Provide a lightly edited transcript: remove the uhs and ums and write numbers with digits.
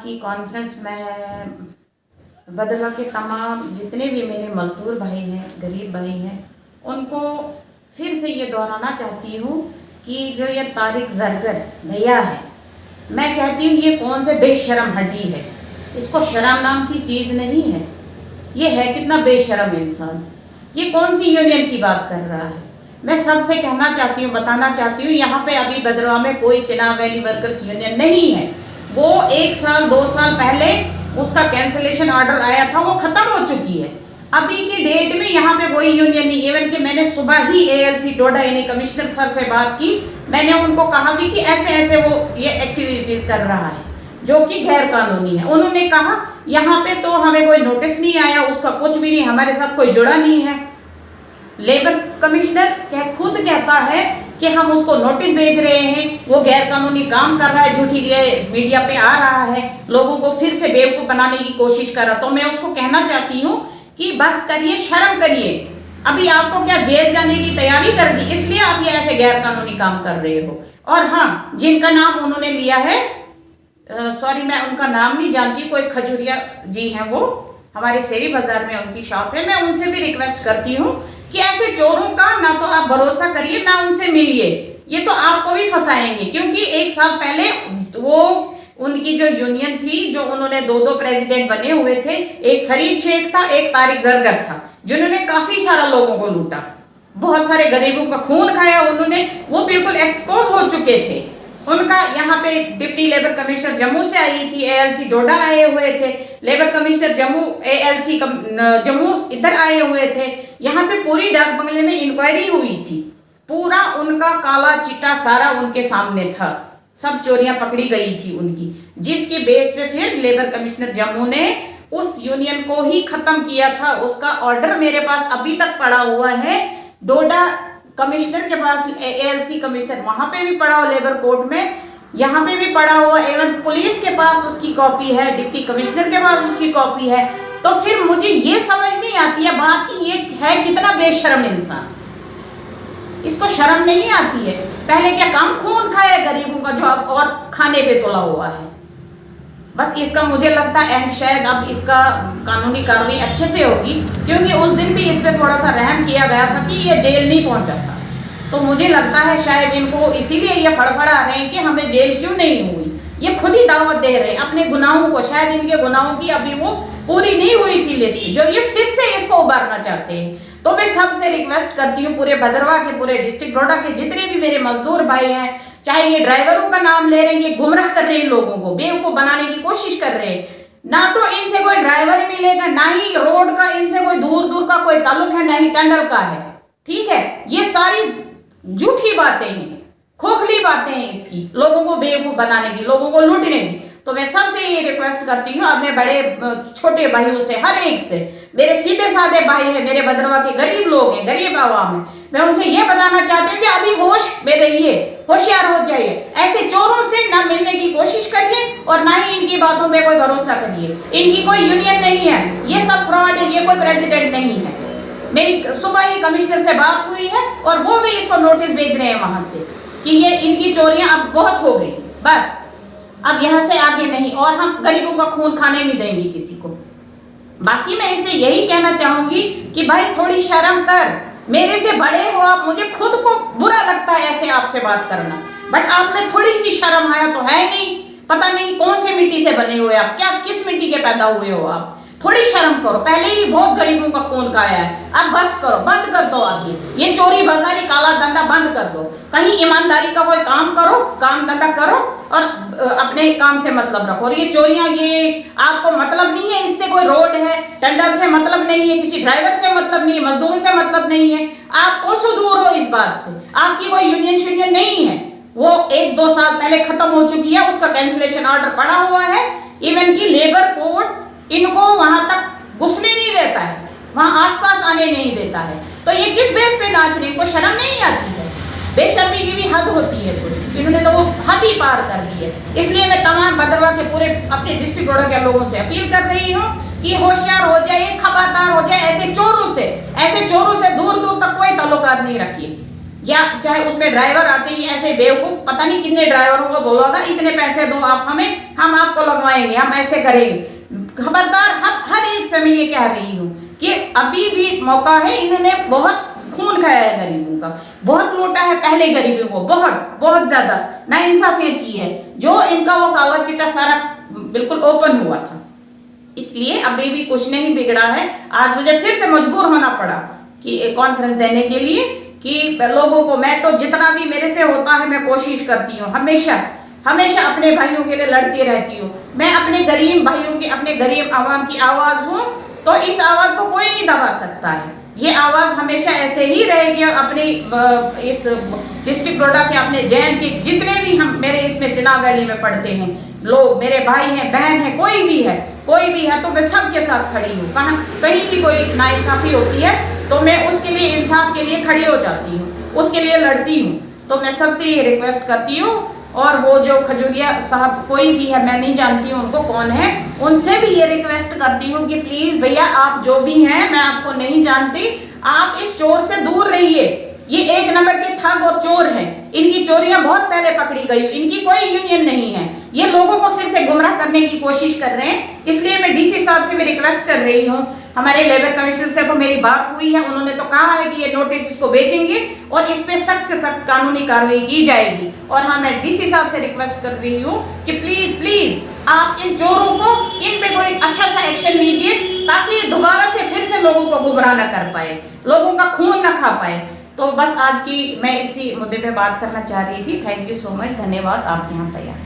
की कॉन्फ्रेंस में बदला के तमाम जितने भी मेरे मजदूर भाई हैं, गरीब भाई हैं, उनको फिर से ये दोहराना चाहती हूँ कि जो ये तारिक जरगर भैया है, मैं कहती हूँ ये कौन से बेशरम हड्डी है। इसको शर्म नाम की चीज़ नहीं है। ये है कितना बेशरम इंसान। ये कौन सी यूनियन की बात कर रहा है। मैं सबसे कहना चाहती हूँ, बताना चाहती हूँ, यहाँ पे अभी भद्रवाह में कोई चिनाब वैली वर्कर्स यूनियन नहीं है। वो 1 साल 2 साल पहले उसका कैंसिलेशन ऑर्डर आया था, वो खत्म हो चुकी है। अभी की डेट में यहाँ पे कोई यूनियन नहीं। इवन कि मैंने सुबह ही एएलसी डोडा यानी कमिश्नर सर से बात की। मैंने उनको कहा भी कि ऐसे ऐसे वो ये एक्टिविटीज कर रहा है जो कि गैर कानूनी है। उन्होंने कहा यहाँ पे तो हमें कोई नोटिस नहीं आया, उसका कुछ भी नहीं, हमारे साथ कोई जुड़ा नहीं है। लेबर कमिश्नर खुद कहता है कि हम उसको नोटिस भेज रहे हैं, वो गैर कानूनी काम कर रहा है, झूठी मीडिया पे आ रहा है, लोगों को फिर से बेवकूफ बनाने की कोशिश कर रहा। तो मैं उसको कहना चाहती हूँ कि बस करिए, शर्म करिए। अभी आपको क्या जेल जाने की तैयारी कर दी, इसलिए आप ये ऐसे गैर कानूनी काम कर रहे हो। और हाँ, जिनका नाम उन्होंने लिया है, सॉरी मैं उनका नाम नहीं जानती, कोई खजूरिया जी हैं, वो हमारे शेरी बाजार में उनकी शॉप है। मैं उनसे भी रिक्वेस्ट करती हूँ कि ऐसे चोरों का ना तो आप भरोसा करिए, ना उनसे मिलिए। ये तो आपको भी फंसाएंगे, क्योंकि 1 साल पहले वो उनकी जो यूनियन थी, जो उन्होंने 2 प्रेसिडेंट बने हुए थे, एक फरीद शेख था, एक तारिक जरगर था, जिन्होंने काफी सारा लोगों को लूटा, बहुत सारे गरीबों का खून खाया उन्होंने। वो बिल्कुल एक्सपोज हो चुके थे। उनका यहाँ पे डिप्टी लेबर कमिश्नर जम्मू से आई थी, एएलसी डोडा आए हुए थे, labour commissioner Jammu ALC Jammu इधर आए हुए थे। यहाँ पे पूरी डाक बंगले में इंक्वायरी हुई थी, पूरा उनका काला चिट्टा सारा उनके सामने था, सब चोरियां पकड़ी गई थी उनकी, जिसकी बेस पे फिर लेबर कमिश्नर जम्मू ने उस यूनियन को ही खत्म किया था। उसका ऑर्डर मेरे पास अभी तक पड़ा हुआ है, डोडा कमिश्नर के पास, एएलसी कमिश्नर वहां पे भी पड़ा हुआ, लेबर कोर्ट में यहाँ पे भी पड़ा हुआ, एवं पुलिस के पास उसकी कॉपी है, डिप्टी कमिश्नर के पास उसकी कॉपी है। तो फिर मुझे ये समझ नहीं आती है बात कि ये है कितना बेशर्म इंसान, इसको शर्म नहीं आती है। पहले क्या कम खून खाया गरीबों का, जो अब और खाने पे तुला हुआ है। बस इसका मुझे लगता है एंड शायद अब इसका कानूनी कार्रवाई अच्छे से होगी, क्योंकि उस दिन भी इस पे थोड़ा सा रहम किया गया था कि ये जेल नहीं पहुंचा था। तो मुझे लगता है शायद इनको इसीलिए ये फड़फड़ा रहे हैं कि हमें जेल क्यों नहीं हुई। ये खुद ही दावत दे रहे हैं अपने गुनाहों को, शायद इनके गुनाहों की अभी वो पूरी नहीं हुई थी लिस्ट, जो ये फिर से इसको उबारना चाहते हैं। तो मैं सबसे रिक्वेस्ट करती हूँ, पूरे भद्रवाह के, पूरे डिस्ट्रिक्ट डोडा के जितने भी मेरे मजदूर भाई हैं, चाहे ये ड्राइवरों का नाम ले रहे हैं, ये गुमराह कर रहे हैं, लोगों को बेवकूफ बनाने की कोशिश कर रहे हैं। ना तो इनसे कोई ड्राइवर मिलेगा, ना ही रोड का इनसे कोई दूर दूर का कोई ताल्लुक है, ना ही टंडल का है। ठीक है, ये सारी झूठी बातें हैं, खोखली बातें हैं इसकी, लोगों को बेवकूफ बनाने की, लोगों को लूटने की। तो मैं सबसे ये रिक्वेस्ट करती हूँ, अपने बड़े छोटे भाइयों से, हर एक से, मेरे सीधे साधे भाई हैं, मेरे भद्रवाह के गरीब लोग हैं, गरीब आवाम है, मैं उनसे ये बताना चाहती हूँ कि अभी होश में रहिए, होशियार हो जाइए। ऐसे चोरों से ना मिलने की कोशिश करिए और ना ही इनकी बातों में कोई भरोसा करिए। इनकी कोई यूनियन नहीं है, ये सब फ्रॉड है, ये कोई प्रेसिडेंट नहीं है। मेरी सुबह ही कमिश्नर से बात हुई है और वो भी इसको नोटिस भेज रहे हैं वहां से कि ये इनकी चोरियां अब बहुत हो गई, बस अब यहाँ से आगे नहीं, और हम गरीबों का खून खाने नहीं देंगे किसी को। बाकी मैं इसे यही कहना चाहूंगी कि भाई थोड़ी शर्म कर, मेरे से बड़े हो आप, मुझे खुद को बुरा लगता है ऐसे आपसे बात करना, बट आप में थोड़ी सी शर्म आया तो है नहीं। पता नहीं कौन से मिट्टी से बने हुए आप, क्या किस मिट्टी के पैदा हुए हो आप, थोड़ी शर्म करो। पहले ही बहुत गरीबों का खून खाया है, अब बस करो, बंद कर दो। आप ये चोरी बाजारी काला धंधा बंद कर दो, कहीं ईमानदारी का कोई काम करो, काम धंधा करो और अपने काम से मतलब रखो। और ये चोरियां, ये आपको मतलब नहीं है इससे, कोई रोड है टंडल से मतलब नहीं है, किसी ड्राइवर से मतलब नहीं है, मजदूरों से मतलब नहीं है, आप कोसों दूर हो इस बात से। आपकी कोई यूनियन नहीं है, वो 1-2 साल पहले खत्म हो चुकी है, उसका कैंसिलेशन ऑर्डर पड़ा हुआ है। इवन की लेबर कोर्ट इनको वहां तक घुसने नहीं देता है, वहां आसपास आने नहीं देता है। तो ये किस बेस पे नाच रहे, इनको शर्म नहीं आती है? बेशर्मी की भी हद होती है थोड़ी, इन्होंने तो वो हद ही पार कर दी है। इसलिए मैं तमाम भद्रवाह के पूरे अपने डिस्ट्रिक्ट डोडा के लोगों से अपील कर रही हूँ कि होशियार हो जाइए, खबरदार हो जाए, ऐसे चोरों से दूर दूर तक कोई ताल्लुकात नहीं रखिए। या चाहे उसमें ड्राइवर आते ही ऐसे बेवकूफ, पता नहीं कितने ड्राइवरों को बोला होगा इतने पैसे दो आप हमें, हम आपको लगवाएंगे, हम ऐसे करेंगे। खबरदार, हर एक समय ये कह रही हूँ कि अभी भी मौका है। इन्होंने बहुत खून खाया है गरीबों का, बहुत लूटा है पहले गरीबों को, बहुत बहुत ज्यादा नाइंसाफियां की है। जो इनका वो काला चिट्टा सारा बिल्कुल ओपन हुआ था, इसलिए अभी भी कुछ नहीं बिगड़ा है। आज मुझे फिर से मजबूर होना पड़ा कि एक कॉन्फ्रेंस देने के लिए कि लोगों को, मैं तो जितना भी मेरे से होता है मैं कोशिश करती हूँ, हमेशा हमेशा अपने भाइयों के लिए लड़ती रहती हूँ। मैं अपने गरीब भाइयों की, अपने गरीब आवाम की आवाज हूँ, तो इस आवाज को कोई नहीं दबा सकता है। ये आवाज हमेशा ऐसे ही रहेगी। और अपने इस डिस्ट्रिक्ट डोडा के, अपने जैन के जितने भी हम मेरे इसमें चिनाब वैली में पढ़ते हैं लोग, मेरे भाई हैं, बहन है, कोई भी है, तो मैं सबके साथ खड़ी हूँ। कहीं भी कोई नाइंसाफी होती है तो मैं उसके लिए, इंसाफ के लिए खड़ी हो जाती हूँ, उसके लिए लड़ती हूँ। तो मैं सबसे ये रिक्वेस्ट करती हूँ, और वो जो खजूरिया साहब कोई भी है, मैं नहीं जानती हूँ उनको कौन है, उनसे भी ये रिक्वेस्ट करती हूँ कि प्लीज भैया आप जो भी हैं, मैं आपको नहीं जानती, आप इस चोर से दूर रहिए। ये एक नंबर के ठग और चोर हैं, इनकी चोरियां बहुत पहले पकड़ी गई, इनकी कोई यूनियन नहीं है। ये लोगों को फिर से गुमराह करने की कोशिश कर रहे हैं। इसलिए मैं डीसी साहब से भी रिक्वेस्ट कर रही हूँ, हमारे लेबर कमिश्नर से तो मेरी बात हुई है, उन्होंने तो कहा है कि ये नोटिस इसको भेजेंगे और इस पे सख्त से सख्त कानूनी कार्रवाई की जाएगी। और हाँ, मैं डीसी साहब से रिक्वेस्ट कर रही हूँ कि प्लीज प्लीज आप इन चोरों को, इन पे कोई अच्छा सा एक्शन लीजिए, ताकि ये दोबारा से फिर से लोगों को गुमराह न कर पाए, लोगों का खून न खा पाए। तो बस आज की मैं इसी मुद्दे पे बात करना चाह रही थी। थैंक यू सो मच, धन्यवाद, आप यहाँ तैयार।